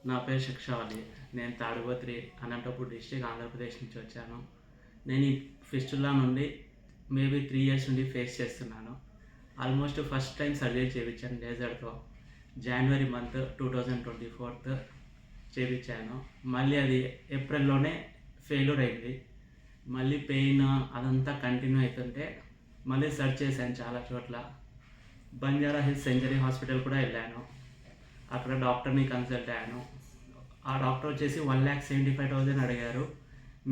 నా పేరు శిక్షావళి. నేను తాడిపత్రి అనంతపూర్ డిస్ట్రిక్ట్ ఆంధ్రప్రదేశ్ నుంచి వచ్చాను. నేను ఈ ఫిస్టులా నుండి మేబీ 3 ఇయర్స్ నుండి ఫేస్ చేస్తున్నాను. ఆల్మోస్ట్ ఫస్ట్ టైం సర్జరీ చేయించాను లేజర్తో. జనవరి మంత్ 2024 చేయించాను. మళ్ళీ అది ఏప్రిల్లోనే ఫెయిల్యూర్ అయింది. మళ్ళీ పెయిన్ అదంతా కంటిన్యూ అవుతుంటే మళ్ళీ సెర్చ్ చేశాను చాలా చోట్ల. బంజారా హిల్స్ సెంచరీ హాస్పిటల్ కూడా వెళ్ళాను. అక్కడ డాక్టర్ని కన్సల్ట్ అయ్యాను. ఆ డాక్టర్ వచ్చేసి 1,75,000 అడిగారు.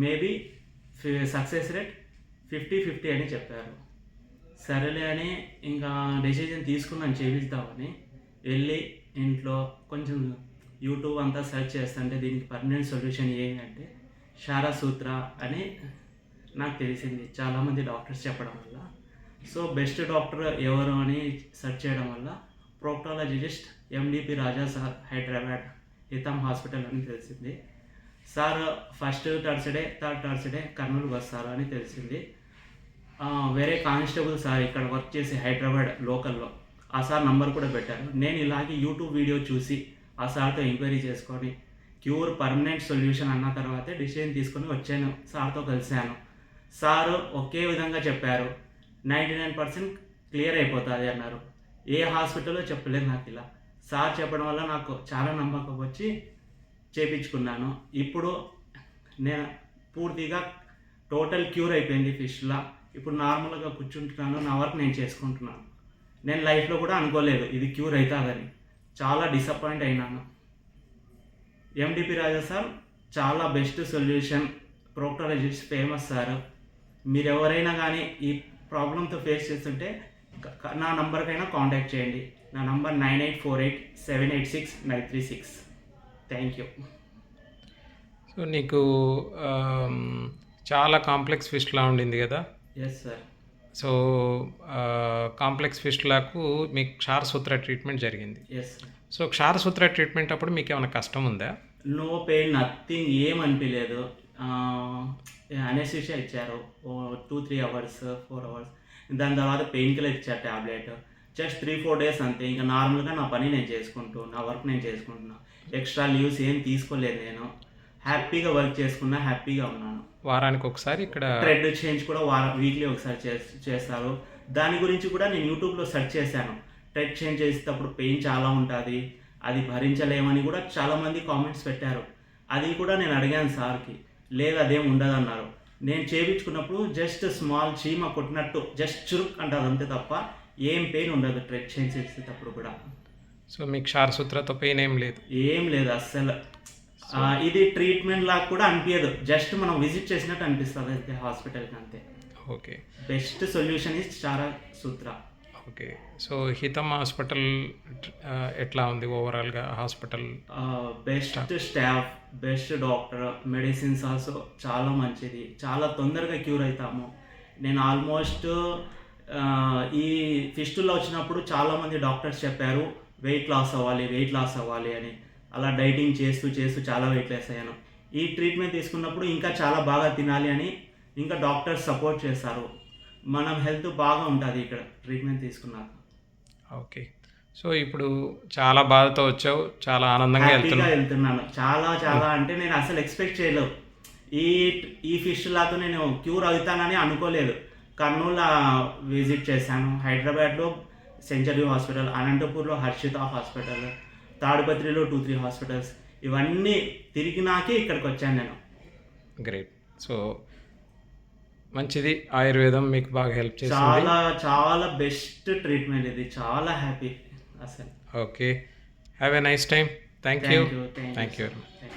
మేబీ సక్సెస్ రేట్ 50-50 అని చెప్పారు. సరేలే అని ఇంకా డెసిజన్ తీసుకున్నాను చేపిద్దామని. వెళ్ళి ఇంట్లో కొంచెం యూట్యూబ్ అంతా సెర్చ్ చేస్తుంటే దీనికి పర్మనెంట్ సొల్యూషన్ ఏంటంటే క్షారసూత్ర అని నాకు తెలిసింది చాలామంది డాక్టర్స్ చెప్పడం వల్ల. సో బెస్ట్ డాక్టర్ ఎవరు అని సెర్చ్ చేయడం వల్ల ప్రోక్టాలజిస్ట్ ఎండిపి రాజా సార్, హైదరాబాద్ హితమ్ హాస్పిటల్ అని తెలిసింది. సార్ ఫస్ట్ థర్డ్ థర్స్డే కర్నూలుకి వస్తారు అని తెలిసింది. వేరే కానిస్టేబుల్ సార్ ఇక్కడ వర్క్ చేసి హైదరాబాద్ లోకల్లో ఆ సార్ నంబర్ కూడా పెట్టారు. నేను ఇలాగే యూట్యూబ్ వీడియో చూసి ఆ సార్తో ఎంక్వైరీ చేసుకొని క్యూర్ పర్మనెంట్ సొల్యూషన్ అన్న తర్వాతే డిసిజన్ తీసుకొని వచ్చాను. సార్తో కలిశాను. సారు ఒకే విధంగా చెప్పారు, 99% క్లియర్ అయిపోతుంది అన్నారు. ఏ హాస్పిటల్లో చెప్పలేదు నాకు ఇలా. సార్ చెప్పడం వల్ల నాకు చాలా నమ్మకం వచ్చి చేయించుకున్నాను. ఇప్పుడు నేను పూర్తిగా టోటల్ క్యూర్ అయిపోయింది ఫిష్లా. ఇప్పుడు నార్మల్గా కూర్చుంటున్నాను, నా వర్క్ నేను చేసుకుంటున్నాను. నేను లైఫ్లో కూడా అనుకోలేదు ఇది క్యూర్ అవుతుందని. చాలా డిసప్పాయింట్ అయినాను. ఎండిపి రాజా సార్ చాలా బెస్ట్ సొల్యూషన్, ప్రోక్టాలజిస్ట్ ఫేమస్ సార్. మీరు ఎవరైనా కానీ ఈ ప్రాబ్లంతో ఫేస్ చేస్తుంటే నా నంబర్కైనా కాంటాక్ట్ చేయండి. నా నంబర్ 9848786936. Thank you. సో నీకు చాలా కాంప్లెక్స్ ఫిస్టులా ఉండింది కదా. Yes sir. సో కాంప్లెక్స్ ఫిస్టులకు మీకు క్షారసూత్ర ట్రీట్మెంట్ జరిగింది. Yes sir. సో క్షారసూత్ర ట్రీట్మెంట్ అప్పుడు మీకు ఏమైనా కష్టం ఉందా? నో పెయిన్, నథింగ్, ఏం అనిపించలేదు. అనెస్థీషియా ఇచ్చారు 2-3 అవర్స్ 4 అవర్స్. దాని తర్వాత పెయిన్ కిల్లర్ ఇచ్చారు ట్యాబ్లెట్. జస్ట్ 3-4 డేస్ అంతే. ఇంకా నార్మల్గా నా పని నేను చేసుకుంటూ నా వర్క్ నేను చేసుకుంటున్నా. ఎక్స్ట్రా లీవ్స్ ఏం తీసుకోలేదు. నేను హ్యాపీగా వర్క్ చేసుకున్నా, హ్యాపీగా ఉన్నాను. వారానికి ఒకసారి ఇక్కడ థ్రెడ్ చేంజ్ కూడా వీక్లీ ఒకసారి చేస్తారు. దాని గురించి కూడా నేను యూట్యూబ్లో సెర్చ్ చేశాను. థ్రెడ్ చేంజ్ చేసేటప్పుడు పెయిన్ చాలా ఉంటుంది, అది భరించలేమని కూడా చాలామంది కామెంట్స్ పెట్టారు. అది కూడా నేను అడిగాను సార్కి. లేదు అదేం ఉండదన్నారు. నేను చేయించుకున్నప్పుడు జస్ట్ స్మాల్ చీమ కొట్టినట్టు జస్ట్ చురుక్ అంటారు అంతే తప్ప ఏం పెయిన్ ఉండదు థ్రెడ్ చేంజ్ చేసేటప్పుడు కూడా. సో మీకు క్షారసూత్రతో పెయిన్ ఏం లేదు? ఏం లేదు అస్సలు. ఇది ట్రీట్మెంట్ లాగా కూడా అనిపించదు. జస్ట్ మనం విజిట్ చేసినట్టు అనిపిస్తుంది అంతే హాస్పిటల్కి అంతే. ఓకే. బెస్ట్ సొల్యూషన్ ఇస్ క్షారసూత్ర. ఓకే. సో హితమ్ హాస్పిటల్ ఎట్లా ఉంది ఓవరాల్గా? Hospital best staff, best doctor, medicines also చాలా మంచిది. చాలా తొందరగా క్యూర్ అవుతాము. నేను ఆల్మోస్ట్ ఈ ఫిస్టుల్లో వచ్చినప్పుడు చాలామంది డాక్టర్స్ చెప్పారు వెయిట్ లాస్ అవ్వాలి అని. అలా డైటింగ్ చేస్తూ చాలా వెయిట్ లాస్ అయ్యాను. ఈ ట్రీట్మెంట్ తీసుకున్నప్పుడు ఇంకా చాలా బాగా తినాలి అని ఇంకా డాక్టర్స్ సపోర్ట్ చేస్తారు. మనం హెల్త్ బాగా ఉంటుంది ఇక్కడ ట్రీట్మెంట్ తీసుకున్నాక. ఓకే. సో ఇప్పుడు చాలా బాధతో వచ్చావు, చాలా ఆనందంగా వెళ్తున్నాను. చాలా అంటే నేను అసలు ఎక్స్పెక్ట్ చేయలేదు. ఈ ఫిష్ లాతో నేను క్యూర్ అవుతానని అనుకోలేదు. కర్నూలు విజిట్ చేశాను, హైదరాబాద్లో సెంచరీ హాస్పిటల్, అనంతపూర్లో హర్షిత హాస్పిటల్, తాడిపత్రిలో 2-3 హాస్పిటల్స్, ఇవన్నీ తిరిగినాకే ఇక్కడికి వచ్చాను నేను. గ్రేట్. సో మంచిది, ఆయుర్వేదం మీకు బాగా హెల్ప్ చేస్తుంది. చాలా బెస్ట్ ట్రీట్మెంట్ ఇది. చాలా హ్యాపీ అసలు. Okay. Have a nice time. Thank you very much.